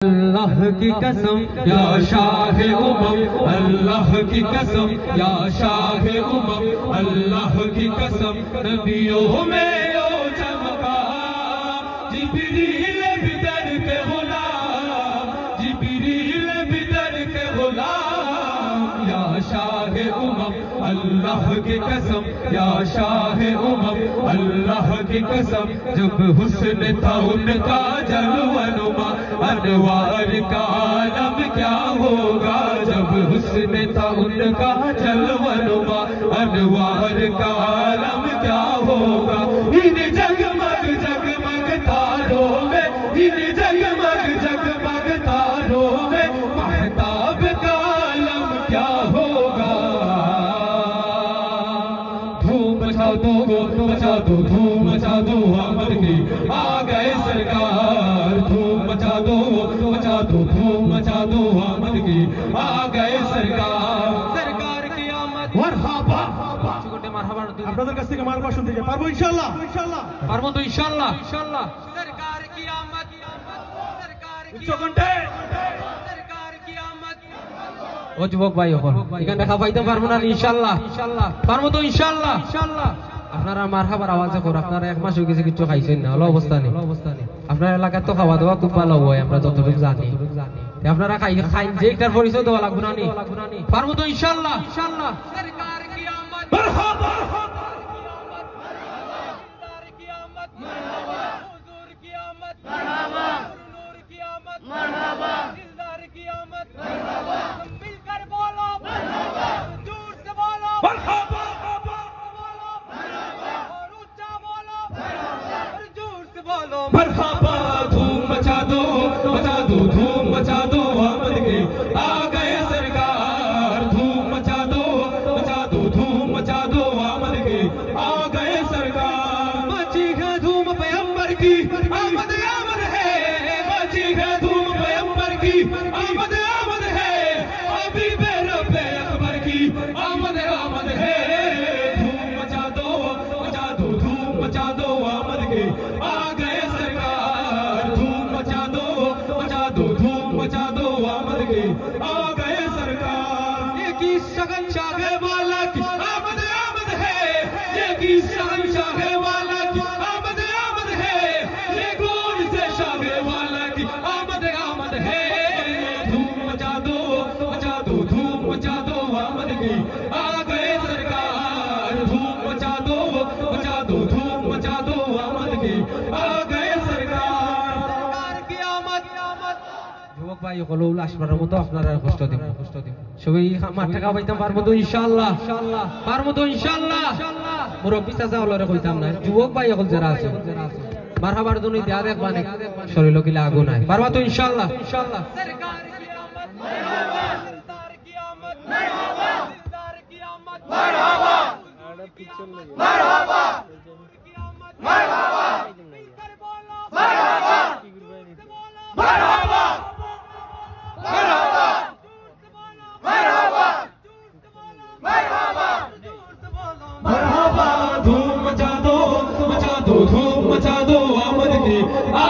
अल्लाह की कसम या शाह उमम, अल्लाह की कसम या शाह उमम, अल्लाह की कसम नबियों में ओ चमका, जिब्रील बिदर के गुलाम, जिब्रील बिदर के गुलाम, या शाह उमम अल्लाह की कसम या शाह उमम, अल्लाह की कसम। जब हुस्न था उनका जलवनुमा, अनवार का आलम क्या होगा, जब हुस्न था उनका जलवनुमा, अनवार का आलम क्या होगा। इन जगमग जगमग तारों में, इन जगमग जगमग तारों में, महताब का आलम क्या होगा। धूम मचा दो, मचा दो, धूम मचा दो अमर की, आ गए सरकार। धूम मचा दो, मचा दो, धूम मचा दो आमद की, आ गए सरकार। सरकार की आमद मरहबा। আপনাদের কাছ থেকে মারবা শুনতে চাই, পারবো ইনশাআল্লাহ, ইনশাআল্লাহ পারবো তো ইনশাআল্লাহ, ইনশাআল্লাহ। সরকার কি আমদ, সরকার কি উচ্চকণ্ঠে, সরকার কি আমদ। ও যুবক ভাই এখন এখানে দেখা পাইতে পারবো না ইনশাআল্লাহ, ইনশাআল্লাহ পারবো তো ইনশাআল্লাহ, ইনশাআল্লাহ। আপনারা মারহাবার আওয়াজে করো, আপনারা এক মাস হয়ে গেছে কিছু খাইছেন না, হলো অবস্থা নেই। আপনার এলাকার তো খাওয়া দাওয়া খুব ভালো হয়, আমরা যতটুকু জানি। আপনারা খাইন যে একটার পরিচয় দেওয়া লাগবে না, পারবো তো ইনশাআল্লাহ, ইনশাআল্লাহ। সরকার কি আমদ মারহাবা, সরকার কি আমদ মারহাবা, হুজুর কি আমদ মারহাবা, নূর কি আমদ মারহাবা, দিলদার কি আমদ মারহাবা। মিলकर बोलो মারহাবা, जोर से बोलो মারহাবা, मरहबा। धूम मचा दो, मचा दो, धूम मचा दो आमद के, आ गए सरकार। धूम मचा दो, मचा दो, धूम मचा दो आमद के, आ गए सरकार। मची है धूम पैगंबर की, आमद आमद है, मची है धूम पैगंबर की, आमद आमद है, हबीबे रब्बे अकबर की, आमद आमद है। धूम मचा दो, मचा दो, धूम मचा दो आमद के, आ गए सरकार। धूम मचा दो, मचा दो, धूम मचा दो आमद के, आ गए सरकार। ये की शगन शाहे वाला की आमद आमद है, ये की शगन शाहे वाला की आमद आमद है, ये गोर से शाहे वाला की आमद आमद है। धूम मचा दो, मचा दो, धूम मचा दो आमद के, आ गए सरकार। धूम मचा दो, मचा दो, धूम मचा दो आमद के, आ गए सरकार। सरकार की आमद, आमद। যুবক ভাই হলো আসবার মতো আপনারা কষ্ট দিন, কষ্ট দিন। সবাই আমার টাকা পাইতাম পারবো তো ইনশাআল্লাহ, ইনশাআল্লাহ পারবো তো ইনশাআল্লাহ, ইনশাআল্লাহ। মুরব্বি চাচা হলরে কইতাম না, যুবক ভাই হল যারা আছে মারহাবার জন্য দেয়া দেখবা না, শরীর কিলা আগুন নাই, পারবা তো ইনশাআল্লাহ, ইনশাআল্লাহ। সরকার কি আমদ মারহাবা, দিলদার কি আমদ মারহাবা, দিলদার কি আমদ মারহাবা, মারহাবা, কি আমদ মারহাবা, মিলकर बोलो মারহাবা, মারহাবা, মারহাবা, মারহাবা, মারহাবা, মারহাবা। धूम मचा दो, धूम मचा दो आमद की, आ